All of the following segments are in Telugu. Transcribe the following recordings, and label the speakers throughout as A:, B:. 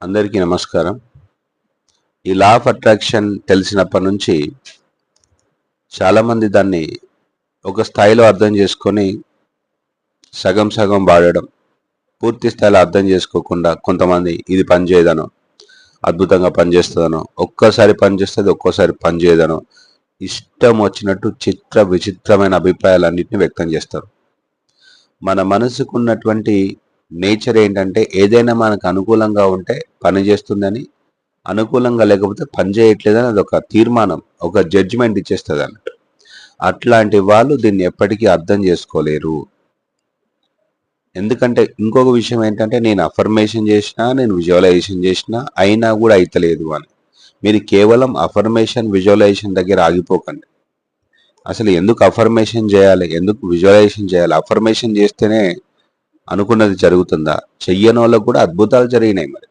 A: అందరికీ నమస్కారం. ఈ లా ఆఫ్ అట్రాక్షన్ తెలిసినప్పటి నుంచి చాలామంది దాన్ని ఒక స్థాయిలో అర్థం చేసుకొని సగం సగం వాడడం, పూర్తి స్థాయిలో అర్థం చేసుకోకుండా కొంతమంది ఇది పని చేయదనో, అద్భుతంగా పనిచేస్తుందనో, ఒక్కసారి పనిచేస్తుంది ఒక్కోసారి పని చేయదనో, ఇష్టం వచ్చినట్టు చిత్ర విచిత్రమైన అభిప్రాయాలన్నింటినీ వ్యక్తం చేస్తారు. మన మనసుకున్నటువంటి నేచర్ ఏంటంటే ఏదైనా మనకు అనుకూలంగా ఉంటే పని చేస్తుందని, అనుకూలంగా లేకపోతే పని చేయట్లేదని అదొక తీర్మానం, ఒక జడ్జిమెంట్ ఇచ్చేస్తుంది అన్నట్టు. అట్లాంటి వాళ్ళు దీన్ని ఎప్పటికీ అర్థం చేసుకోలేరు. ఎందుకంటే ఇంకొక విషయం ఏంటంటే నేను అఫర్మేషన్ చేసినా, నేను విజువలైజేషన్ చేసినా అయినా కూడా అయితలేదు అని. మీరు కేవలం అఫర్మేషన్ విజువలైజేషన్ దగ్గర ఆగిపోకండి. అసలు ఎందుకు అఫర్మేషన్ చేయాలి, ఎందుకు విజువలైజేషన్ చేయాలి? అఫర్మేషన్ చేస్తేనే అనుకున్నది జరుగుతుందా? చెయ్యని వాళ్ళకు కూడా అద్భుతాలు జరిగినాయి. మరి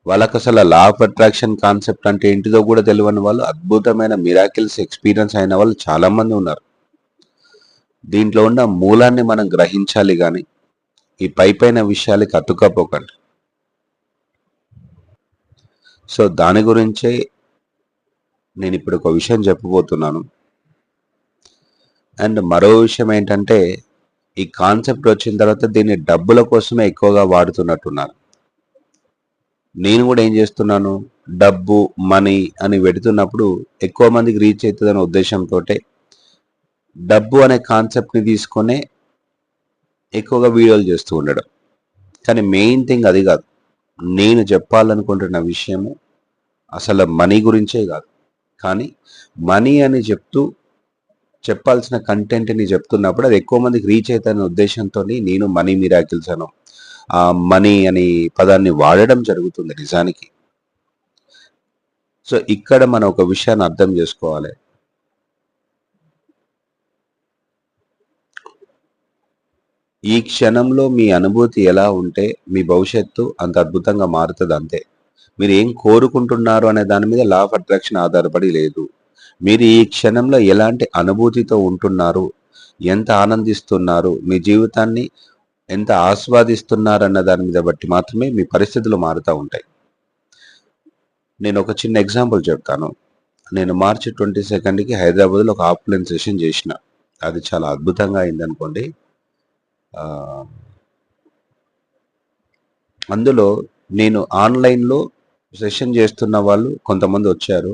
A: వాళ్ళకి అసలు లా ఆఫ్ అట్రాక్షన్ కాన్సెప్ట్ అంటే ఏంటిదో కూడా తెలియని వాళ్ళు, అద్భుతమైన మిరాకిల్స్ ఎక్స్పీరియన్స్ అయిన వాళ్ళు చాలా మంది ఉన్నారు. దీంట్లో ఉన్న మూలాన్ని మనం గ్రహించాలి, కానీ ఈ పైపైన విషయాలకి అతుక్కపోకండి. సో దాని గురించే నేను ఇప్పుడు ఒక విషయం చెప్పబోతున్నాను. అండ్ మరో విషయం ఏంటంటే, ఈ కాన్సెప్ట్ వచ్చిన తర్వాత దీన్ని డబ్బుల కోసమే ఎక్కువగా వాడుతున్నట్టున్నారు. నేను కూడా ఏం చేస్తున్నాను, డబ్బు మనీ అని పెడుతున్నప్పుడు ఎక్కువ మందికి రీచ్ అవుతుందనే ఉద్దేశంతో డబ్బు అనే కాన్సెప్ట్ని తీసుకొనే ఎక్కువగా వీడియోలు చేస్తూ ఉండడం. కానీ మెయిన్ థింగ్ అది కాదు. నేను చెప్పాలనుకుంటున్న విషయము అసలు మనీ గురించే కాదు. కానీ మనీ అని చెప్తూ చెప్పాల్సిన కంటెంట్ని చెప్తున్నప్పుడు అది ఎక్కువ మందికి రీచ్ అవుతుందనే ఉద్దేశంతో నేను మనీ మిరాకిల్స్ అను ఆ మనీ అని పదాన్ని వాడడం జరుగుతుంది నిజానికి. సో ఇక్కడ మనం ఒక విషయాన్ని అర్థం చేసుకోవాలి. ఈ క్షణంలో మీ అనుభూతి ఎలా ఉంటే మీ భవిష్యత్తు అంత అద్భుతంగా మారుతుంది అంతే. మీరు ఏం కోరుకుంటున్నారు అనే దాని మీద లా ఆఫ్ అట్రాక్షన్ ఆధారపడి లేదు. మీరు ఈ క్షణంలో ఎలాంటి అనుభూతితో ఉంటున్నారు, ఎంత ఆనందిస్తున్నారు, మీ జీవితాన్ని ఎంత ఆస్వాదిస్తున్నారు అన్న దాని మీద బట్టి మాత్రమే మీ పరిస్థితులు మారుతూ ఉంటాయి. నేను ఒక చిన్న ఎగ్జాంపుల్ చెప్తాను. నేను మార్చి 22కి హైదరాబాద్లో ఒక ఆఫ్లైన్ సెషన్ చేసిన. అది చాలా అద్భుతంగా అయిందనుకోండి. అందులో నేను ఆన్లైన్లో సెషన్ చేస్తున్న వాళ్ళు కొంతమంది వచ్చారు.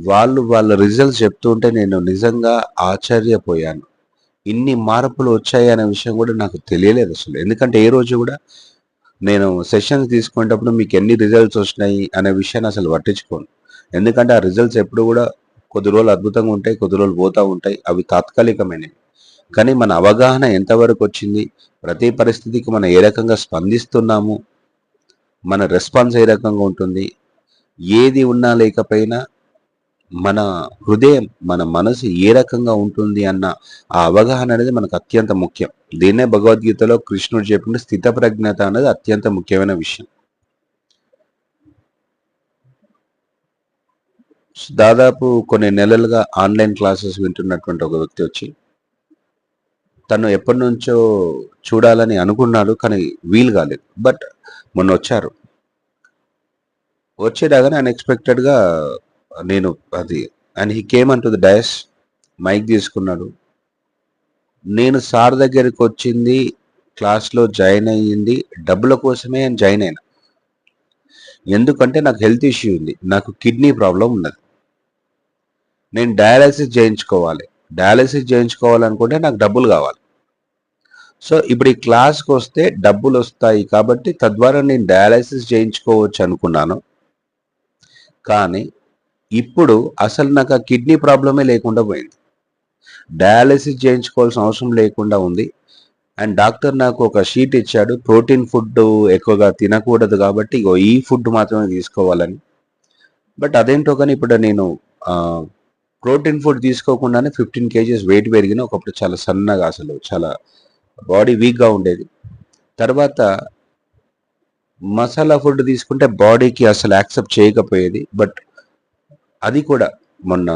A: వాళ్ళ రిజల్ట్స్ చెప్తుంటే నేను నిజంగా ఆశ్చర్యపోయాను. ఇన్ని మార్పులు వచ్చాయి అనే విషయం కూడా నాకు తెలియలేదు అసలు. ఎందుకంటే ఏ రోజు కూడా నేను సెషన్స్ తీసుకునేటప్పుడు మీకు ఎన్ని రిజల్ట్స్ వచ్చినాయి అనే విషయాన్ని అసలు పట్టించుకోను. ఎందుకంటే ఆ రిజల్ట్స్ ఎప్పుడు కూడా కొద్ది రోజులు అద్భుతంగా ఉంటాయి, కొద్ది రోజులు పోతూ ఉంటాయి. అవి తాత్కాలికమైనవి. కానీ మన అవగాహన ఎంతవరకు వచ్చింది, ప్రతి పరిస్థితికి మనం ఏ రకంగా స్పందిస్తున్నాము, మన రెస్పాన్స్ ఏ రకంగా ఉంటుంది, ఏది ఉన్నా లేకపోయినా మన హృదయం, మన మనసు ఏ రకంగా ఉంటుంది అన్న ఆ అవగాహన అనేది మనకు అత్యంత ముఖ్యం. దీన్నే భగవద్గీతలో కృష్ణుడు చెప్పిన స్థితప్రజ్ఞత అనేది అత్యంత ముఖ్యమైన విషయం. దాదాపు కొన్ని నెలలుగా ఆన్లైన్ క్లాసెస్ వింటున్నటువంటి ఒక వ్యక్తి వచ్చి, తను ఎప్పటి నుంచో చూడాలని అనుకున్నాడు, కానీ వీలు కాలేదు. బట్ మొన్న వచ్చారు. వచ్చేలాగానే అన్ఎక్స్పెక్టెడ్గా నేను అది and he came on to the dais, mike తీసుకున్నాడు. నేను సార్ దగ్గరికి వచ్చింది, క్లాస్లో జాయిన్ అయ్యింది డబ్బుల కోసమే జాయిన్ అయినా. ఎందుకంటే నాకు హెల్త్ ఇష్యూ ఉంది, నాకు కిడ్నీ ప్రాబ్లం ఉన్నది, నేను డయాలసిస్ చేయించుకోవాలి. డయాలసిస్ చేయించుకోవాలనుకుంటే నాకు డబ్బులు కావాలి. సో ఇప్పుడు ఈ క్లాస్కి వస్తే డబ్బులు వస్తాయి కాబట్టి తద్వారా నేను డయాలసిస్ చేయించుకోవచ్చు అనుకున్నాను. కానీ ఇప్పుడు అసలు నాకు ఆ కిడ్నీ ప్రాబ్లమే లేకుండా పోయింది. డయాలసిస్ చేయించుకోవాల్సిన అవసరం లేకుండా ఉంది. అండ్ డాక్టర్ నాకు ఒక షీట్ ఇచ్చాడు, ప్రోటీన్ ఫుడ్ ఎక్కువగా తినకూడదు కాబట్టి ఇగో ఈ ఫుడ్ మాత్రమే తీసుకోవాలని. బట్ అదేంటో కానీ ఇప్పుడు నేను ప్రోటీన్ ఫుడ్ తీసుకోకుండానే 15 kgs వెయిట్ పెరిగిన. ఒకప్పుడు చాలా సన్నగా, అసలు చాలా బాడీ వీక్గా ఉండేది. తర్వాత మసాలా ఫుడ్ తీసుకుంటే బాడీకి అసలు యాక్సెప్ట్ చేయకపోయేది. బట్ అది కూడా మొన్న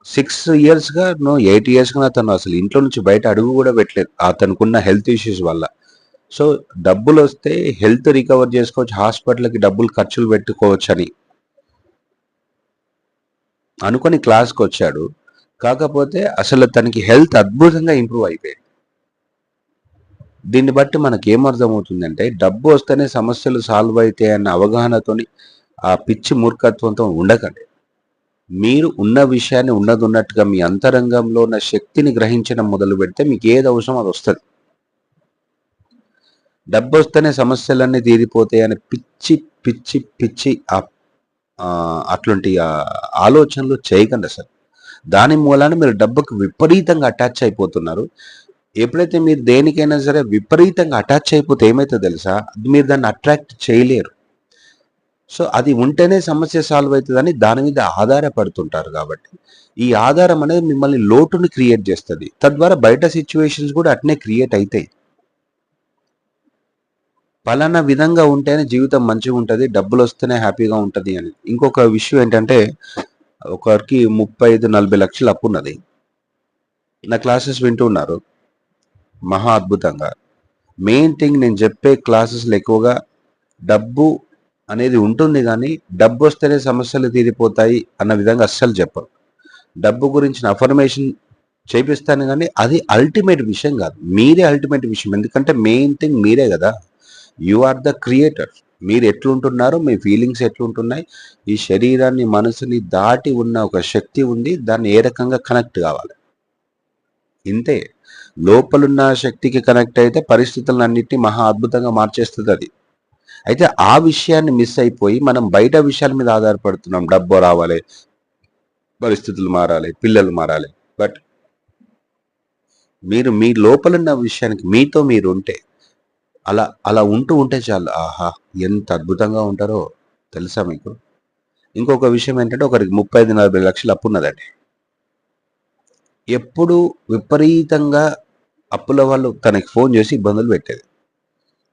A: 6 yearsగా 8 yearsగా అతను అసలు ఇంట్లో నుంచి బయట అడుగు కూడా పెట్టలేదు, అతనుకున్న హెల్త్ ఇష్యూస్ వల్ల. సో డబ్బులొస్తే హెల్త్ రికవర్ చేసుకోవచ్చు, హాస్పిటల్‌కి డబ్బులు ఖర్చులు పెట్టుకోవచ్చని అనుకోని క్లాస్‌కొచ్చాడు. కాకపోతే అసలు తనకి హెల్త్ అద్భుతంగా ఇంప్రూవ్ అయిపోయింది. దీన్ని బట్టి మనకేమర్థమవుతుందంటే, డబ్బు వస్తేనే సమస్యలు సాల్వ్ అయితాయన్న అవగాహనతోని ఆ పిచ్చి మూర్ఖత్వంతో ఉండకండి. మీరు ఉన్న విషయాన్ని ఉన్నదున్నట్టుగా మీ అంతరంగంలో ఉన్న శక్తిని గ్రహించడం మొదలుపెడితే మీకేది అవసరమో అదొస్తది. డబ్బొస్తేనే సమస్యలన్నీ తీరిపోతాయని పిచ్చి, పిచ్చి, పిచ్చి అట్లాంటి ఆలోచనలు చేయకండసలు. దాని మూలాన మీరు డబ్బుకి విపరీతంగా అటాచ్ అయిపోతున్నారు. ఎప్పుడైతే మీరు దేనికైనా సరే విపరీతంగా అటాచ్ అయిపోతే ఏమైతదో తెలుసా? మీరు దాన్ని అట్రాక్ట్ చేయలేరు. సో, అది ఉంటేనే సమస్య సాల్వ్ అయితదని దాని మీద ఆధారపడుతుంటారు గాబట్టి, ఈ ఆధారం అనేది మిమ్మల్ని లోటుని క్రియేట్ జేస్తది. తద్వారా బయట సిట్యుయేషన్స్ గూడా అట్నే క్రియేట్ అయితాయి. పలానా విధంగా ఉంటేనే జీవితం మంచిగుంటది, డబ్బులొస్తేనే హ్యాపీగా ఉంటది అని. ఇంకొక విషయం ఏంటంటే, ఒకరికి 35, 40 లక్షలు అప్పున్నది. నా క్లాసెస్ వింటూ ఉన్నారు. మహా అద్భుతంగా. మెయిన్ థింగ్ నేను చెప్పే క్లాసెస్‌లో ఎక్కువగా డబ్బు అనేది ఉంటుంది గానీ, డబ్బొస్తేనే సమస్యలు తీరిపోతాయి అన్న విధంగా అస్సలు చెప్పను. డబ్బు గురించిన అఫర్మేషన్ చేపిస్తాను గానీ, అది అల్టిమేట్ విషయం గాదు. మీరే అల్టిమేట్ విషయం. ఎందుకంటే మెయిన్ థింగ్ మీరే గదా! You are the creator. మీరు ఎట్లుంటున్నారు, మీ ఫీలింగ్స్ ఎట్లుంటున్నాయి, ఈ శరీరాన్ని, మనసుని దాటి ఉన్న ఒక శక్తి ఉంది. దాన్ని ఏ రకంగా కనెక్ట్ గావాలి. ఇంతే. లోపలున్న శక్తికి కనెక్ట్ అయితే పరిస్థితులన్నిటిని మహా అద్భుతంగా మార్చేస్తదది. అయితే ఆ విషయాన్ని మిస్ అయిపోయి మనం బయట విషయాల మీద ఆధారపడుతున్నాం. డబ్బు రావాలి, పరిస్థితులు మారాలి, పిల్లలు మారాలి. బట్ మీరు మీ లోపలున్న విషయానికి మీతో మీరుంటే అలా అలా ఉంటూ ఉంటే చాలు. ఆహా! ఎంత అద్భుతంగా ఉంటారో తెలుసా మీకు? ఇంకొక విషయం ఏంటంటే ఒకరికి 35, 40 లక్షలు అప్పున్నదండి. ఎప్పుడు విపరీతంగా అప్పుల వాళ్ళు తనకి ఫోన్ చేసి ఇబ్బందులు పెట్టేది.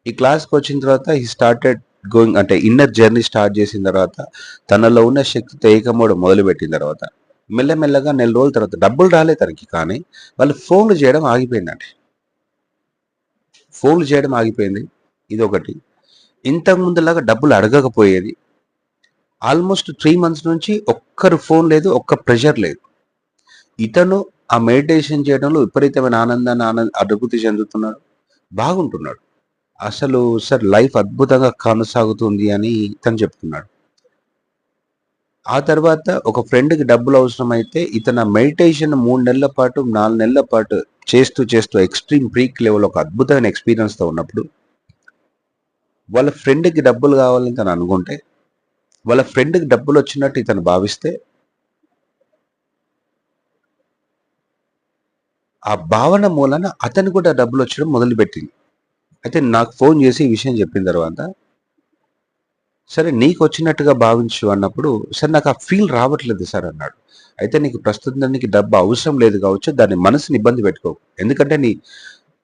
A: ఈ క్లాస్‌కొచ్చిన తర్వాత హి స్టార్టెడ్ గోయింగ్ అంటే ఇన్నర్ జర్నీ స్టార్ట్ చేసిన తర్వాత తనలో ఉన్న శక్తితో ఏకమవ్వడం మొదలుపెట్టిన తర్వాత మెల్లమెల్లగా నెల రోజుల తర్వాత డబ్బులు రాలే తనకి. కానీ వాళ్ళు ఫోన్‌లు చేయడం ఆగిపోయిందండి. ఫోన్‌లు చేయడం ఆగిపోయింది. ఇదొకటి. ఇంతకు ముందులాగా డబ్బులు అడగకపోయేది. ఆల్మోస్ట్ 3 మంత్స్ నుంచి ఒక్కరు ఫోన్ లేదు, ఒక్క ప్రెషర్ లేదు. ఇతను ఆ మెడిటేషన్ చేయడంలో విపరీతమైన ఆనందాన్ని అనుభూతి చెందుతున్నాడు. బాగుంటున్నాడు. అసలు సార్ లైఫ్ అద్భుతంగా కొనసాగుతుంది అని తను చెప్తున్నాడు. ఆ తర్వాత ఒక ఫ్రెండ్‌కి డబ్బులు అవసరమైతే ఇతను ఆ మెడిటేషన్ 3 నెలల పాటు, 4 నెలల పాటు చేస్తూ ఎక్స్‌ట్రీమ్ పీక్ లెవెల్ ఒక అద్భుతమైన ఎక్స్‌పీరియన్స్‌తో ఉన్నప్పుడు వాళ్ళ ఫ్రెండ్‌కి డబ్బులు కావాలని తను అనుకుంటే, వాళ్ళ ఫ్రెండ్‌కి డబ్బులొచ్చినట్టు ఇతను భావిస్తే, ఆ భావన మూలాన అతనికి కూడా డబ్బులొచ్చడం మొదలుపెట్టింది. అయితే నాకు ఫోన్ చేసి ఈ విషయం చెప్పిన తర్వాత, "సరే నీకొచ్చినట్టుగా భావించు" అన్నప్పుడు, "సార్ నాకు ఆ ఫీల్ రావట్లేదు సార్" అన్నాడు. "అయితే నీకు ప్రస్తుతానికి డబ్బు అవసరం లేదు కావచ్చు. దాని మనసుని ఇబ్బంది పెట్టుకోకు. ఎందుకంటే నీ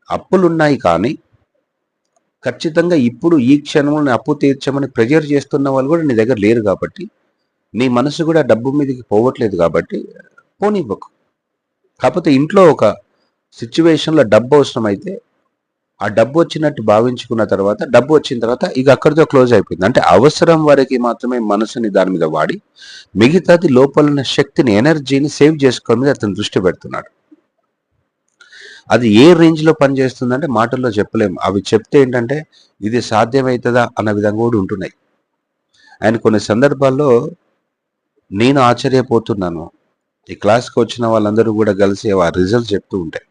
A: అప్పులున్నాయి కానీ, ఖచ్చితంగా ఇప్పుడు ఈ క్షణంలో నీ అప్పు తీర్చమని ప్రెషర్ చేస్తున్న వాళ్ళు కూడా నీ దగ్గర లేరు కాబట్టి, నీ మనసు కూడా డబ్బు మీదకి పోవట్లేదు కాబట్టి పోనివ్వకు. కాకపోతే ఇంట్లో ఒక సిట్యుయేషన్‌లో డబ్బు అవసరమైతే, ఆ డబ్బు వచ్చినట్టు భావించుకున్న తర్వాత, డబ్బు వచ్చిన తర్వాత ఇక అక్కడితో క్లోజ్ అయిపోయింది. అంటే అవసరం వరకి మాత్రమే మనసుని దాని మీద వాడి, మిగతాది లోపలున్న శక్తిని, ఎనర్జీని సేవ్ చేసుకోవడం మీద అతను దృష్టి పెడుతున్నాడు. అది ఏ రేంజ్‌లో పనిచేస్తుందంటే మాటల్లో చెప్పలేము. అవి చెప్తే ఏంటంటే, ఇది సాధ్యమైతదా అన్న విధంగా కూడా ఉంటున్నాయి. అండ్ కొన్ని సందర్భాల్లో నేను ఆశ్చర్యపోతున్నాను. ఈ క్లాస్‌కొచ్చిన వాళ్ళందరూ గూడా కలిసి ఆ రిజల్ట్స్ చెప్తూ ఉంటే.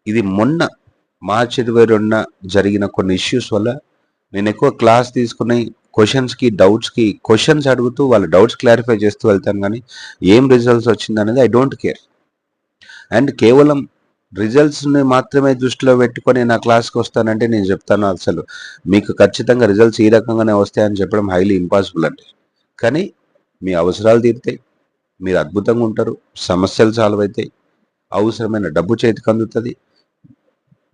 A: ఇది మొన్న మార్చ్ 22న జరిగిన కొన్ని ఇష్యూస్ వల్ల నేనెక్కువ క్లాస్ తీసుకొని క్వెషన్స్ అడుగుతూ వాళ్ళ డౌట్స్ క్లారిఫై చేస్తూ వెళ్తాను గానీ, ఏం రిజల్ట్స్ వచ్చిందనేది ఐ డోంట్ కేర్. అండ్ కేవలం రిజల్ట్స్‌ని మాత్రమే దృష్టిలో పెట్టుకొని నా క్లాస్‌కొస్తానంటే నేను చెప్తాను అసలు మీకు ఖచ్చితంగా రిజల్ట్స్ ఈ రకంగానే వస్తాయని చెప్పడం హైలీ ఇంపాసిబుల్ అండి. కానీ మీ అవసరాలు తీరుతాయి. మీరు అద్భుతంగా ఉంటారు. సమస్యలు సాల్వ్ అయితాయి. అవసరమైన డబ్బు చేతికి అందుతది.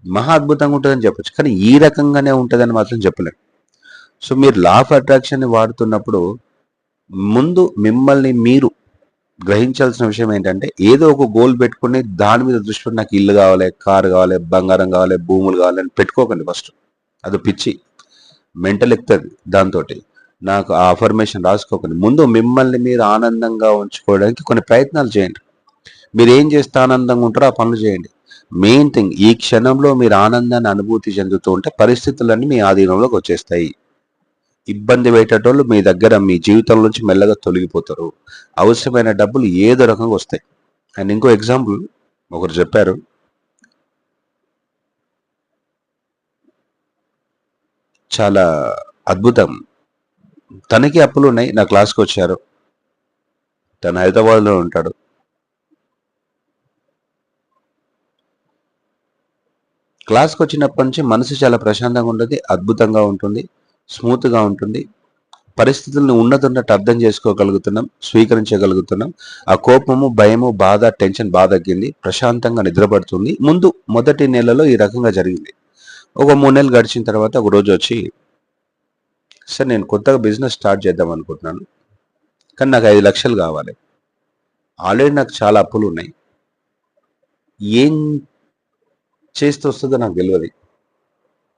A: మహా అద్భుతంగా ఉంటదని చెప్పొచ్చు. కానీ ఈ రకంగానే ఉంటదని మాత్రం చెప్పలేం. సో, మీరు లా ఆఫ్ అట్రాక్షన్‌ని వాడుతున్నప్పుడు ముందు మిమ్మల్ని మీరు గ్రహించాల్సిన విషయం ఏంటంటే ఏదో ఒక గోల్ పెట్టుకుని దాని మీద దృష్టి పెట్టి నాకు ఇల్లు కావాలి, కారు కావాలి, బంగారం కావాలి, భూములు కావాలి అని పెట్టుకోకండి. ఫస్ట్ అది పిచ్చి, మెంటల్ ఎక్కుతుంది దాంతో. నాకు ఆ అఫర్మేషన్ రాసుకోకండి. ముందు మిమ్మల్ని మీరు ఆనందంగా ఉంచుకోవడానికి కొన్ని ప్రయత్నాలు చేయండి. మీరు ఏం చేస్తే ఆనందంగా ఉంటారో ఆ పనులు చేయండి. మెయిన్ థింగ్, ఈ క్షణంలో మీరు ఆనందాన్ని అనుభూతి చెందుతూ ఉంటే పరిస్థితులన్నీ మీ ఆధీనంలోకి వచ్చేస్తాయి. ఇబ్బంది పెట్టేటోళ్ళు మీ దగ్గర మీ జీవితం నుంచి మెల్లగా తొలగిపోతారు. అవసరమైన డబ్బులు ఏదో రకంగా వస్తాయి. అండ్ ఇంకో ఎగ్జాంపుల్ ఒకరు చెప్పారు, చాలా అద్భుతం. తనకి అప్పులు ఉన్నాయి, నా క్లాస్కి వచ్చారు. తను హైదరాబాద్లో ఉంటాడు. క్లాస్కి వచ్చినప్పటి నుంచి మనసు చాలా ప్రశాంతంగా ఉంటుంది, అద్భుతంగా ఉంటుంది, స్మూత్గా ఉంటుంది. పరిస్థితులను ఉన్నతున్నట్టు అర్థం చేసుకోగలుగుతున్నాం, స్వీకరించగలుగుతున్నాం. ఆ కోపము, భయము, బాధ, టెన్షన్ బాగా తగ్గింది, ప్రశాంతంగా నిద్రపడుతుంది. మొదటి నెలలో ఈ రకంగా జరిగింది. ఒక 3 నెలలు గడిచిన తర్వాత ఒక రోజు వచ్చి, సార్ నేను కొత్తగా బిజినెస్ స్టార్ట్ చేద్దాం అనుకుంటున్నాను, కానీ నాకు 5 లక్షలు కావాలి. ఆల్రెడీ నాకు చాలా అప్పులు ఉన్నాయి. ఏం చేస్తే వస్తుందో నాకు తెలియదు.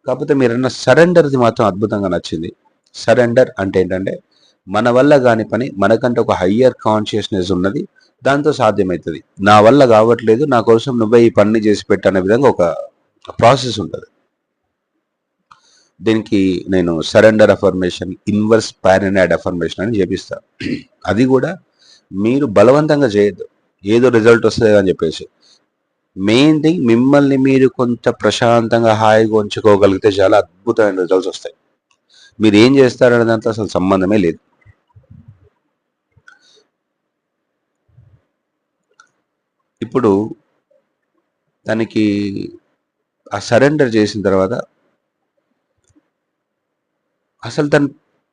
A: కాకపోతే మీరన్న సరెండర్ది మాత్రం అద్భుతంగా నచ్చింది. సరెండర్ అంటే ఏంటంటే మన వల్ల కాని పని మనకంటే ఒక హయ్యర్ కాన్షియస్నెస్ ఉన్నది, దాంతో సాధ్యమవుతుంది. నా వల్ల కావట్లేదు, నా కోసం నువ్వే ఈ పని చేసి పెట్టనే విధంగా ఒక ప్రాసెస్ ఉంటుంది. దీనికి నేను సరెండర్ అఫర్మేషన్, ఇన్వర్స్ పారానైడ్ అఫర్మేషన్ అని చేపిస్తాను. అది కూడా మీరు బలవంతంగా చేయొద్దు, ఏదో రిజల్ట్ వస్తుంది అని చెప్పేసి. మెయిన్ థింగ్, మిమ్మల్ని మీరు కొంత ప్రశాంతంగా హాయిగా ఉంచుకోగలిగితే చాలా అద్భుతమైన రిజల్ట్స్ వస్తాయి. మీరు ఏం చేస్తారనే దాంట్లో అసలు సంబంధమే లేదు. ఇప్పుడు దానికి ఆ సరెండర్ చేసిన తర్వాత అసలు తన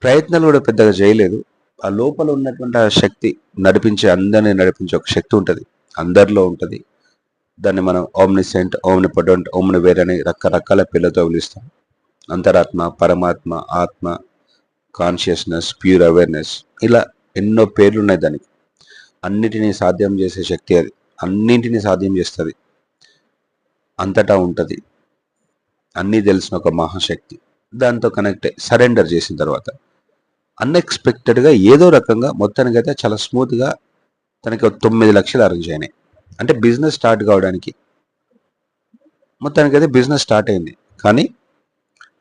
A: ప్రయత్నాలు కూడా పెద్దగా చేయలేదు. ఆ లోపల ఉన్నటువంటి ఆ శక్తి అందరినీ నడిపించే ఒక శక్తి ఉంటుంది, అందరిలో ఉంటుంది. దాన్ని మనం ఓమ్నిసెంట్, ఓమ్నిపొటెంట్, ఓమ్నివేర్ అని రకరకాల పేర్లతో పిలుస్తాం. అంతరాత్మ, పరమాత్మ, ఆత్మ, కాన్షియస్నెస్, ప్యూర్ అవేర్నెస్, ఇలా ఎన్నో పేర్లు ఉన్నాయి దానికి. అన్నిటినీ సాధ్యం చేసే శక్తి అది, అన్నింటినీ సాధ్యం చేస్తుంది, అంతటా ఉంటుంది, అన్నీ తెలిసిన ఒక మహాశక్తి. దాంతో కనెక్ట్ సరెండర్ చేసిన తర్వాత అన్ఎక్స్పెక్టెడ్గా ఏదో రకంగా మొత్తానికైతే చాలా స్మూత్గా తనకి 9 లక్షలు అరేంజ్ అయినాయి. అంటే బిజినెస్ స్టార్ట్ కావడానికి మొత్తానికైతే బిజినెస్ స్టార్ట్ అయింది. కానీ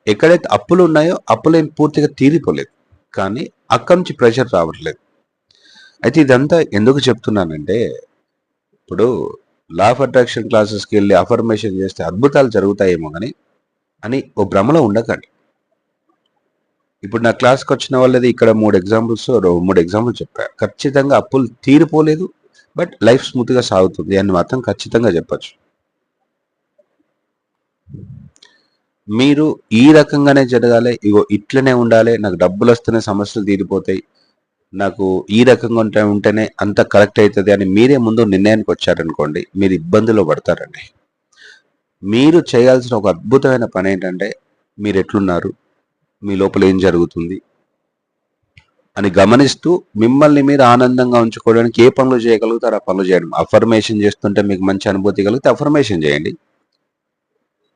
A: ఎక్కడైతే అప్పులు ఉన్నాయో అప్పులు ఏం పూర్తిగా తీరిపోలేదు, కానీ అక్కడి నుంచి ప్రెషర్ రావట్లేదు. అయితే ఇదంతా ఎందుకు చెప్తున్నానంటే, ఇప్పుడు లా ఆఫ్ అట్రాక్షన్ క్లాసెస్కి వెళ్ళి అఫర్మేషన్ చేస్తే అద్భుతాలు జరుగుతాయేమో అని ఓ భ్రమలో ఉండకండి. ఇప్పుడు నా క్లాస్కి వచ్చిన వాళ్ళది ఇక్కడ 3 ఎగ్జాంపుల్స్ చెప్పారు. ఖచ్చితంగా అప్పులు తీరిపోలేదు, బట్ లైఫ్ స్మూత్గా సాగుతుంది అని మాత్రం ఖచ్చితంగా చెప్పచ్చు. మీరు ఈ రకంగానే జరగాలి, ఇగో ఇట్లనే ఉండాలి, నాకు డబ్బులు వస్తేనే సమస్యలు తీరిపోతాయి, నాకు ఈ రకంగా ఉంటేనే అంత కరెక్ట్ అవుతుంది అని మీరే ముందు నిర్ణయానికి వచ్చారనుకోండి, మీరు ఇబ్బందులు పడతారండి. మీరు చేయాల్సిన ఒక అద్భుతమైన పని ఏంటంటే, మీరు ఎట్లున్నారు, మీ లోపల ఏం జరుగుతుంది అని గమనిస్తూ మిమ్మల్ని మీరు ఆనందంగా ఉంచుకోవడానికి ఏ పనులు చేయగలుగుతారో ఆ పనులు చేయడం. అఫర్మేషన్ చేస్తుంటే మీకు మంచి అనుభూతి కలిగితే అఫర్మేషన్ చేయండి.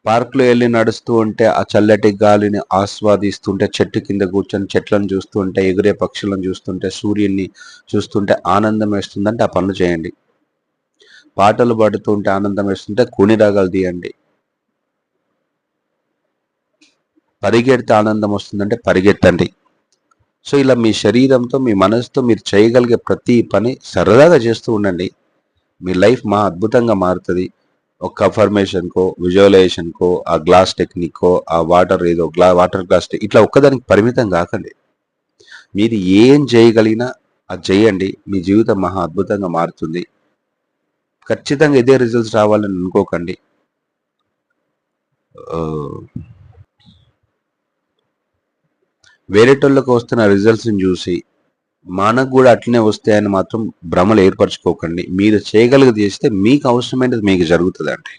A: పార్క్లో వెళ్ళి నడుస్తూ ఉంటే ఆ చల్లటి గాలిని ఆస్వాదిస్తుంటే, చెట్టు కింద కూర్చొని చెట్లను చూస్తుంటే, ఎగురే పక్షులను చూస్తుంటే, సూర్యుని చూస్తుంటే ఆనందం వేస్తుందంటే ఆ పనులు చేయండి. పాటలు పాడుతూ ఉంటే ఆనందం వేస్తుంటే కుని రాగాలు తీయండి. పరిగెడితే ఆనందం వస్తుందంటే పరిగెత్తండి. సో ఇలా మీ శరీరంతో, మీ మనసుతో మీరు చేయగలిగే ప్రతి పని సరదాగా చేస్తూ ఉండండి. మీ లైఫ్ అద్భుతంగా మారుతుంది. ఒక అఫర్మేషన్కో, విజువలైజేషన్కో, ఆ గ్లాస్ టెక్నిక్కో, ఆ వాటర్ గ్లాస్ ఇట్లా ఒక్కదానికి పరిమితం కాకండి. మీరు ఏం చేయగలిగినా అది చేయండి. మీ జీవితం అద్భుతంగా మారుతుంది. ఖచ్చితంగా ఇదే రిజల్ట్స్ రావాలని అనుకోకండి. వేరేటోళ్ళకి వస్తున్న రిజల్ట్స్ని చూసి మనకు కూడా అట్లనే వస్తాయని మాత్రం భ్రమలు ఏర్పరచుకోకండి. మీరు చేయగలిగేది చేస్తే మీకు అవసరమైనది మీకు జరుగుతుందండి.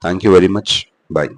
A: Thank you very much. Bye.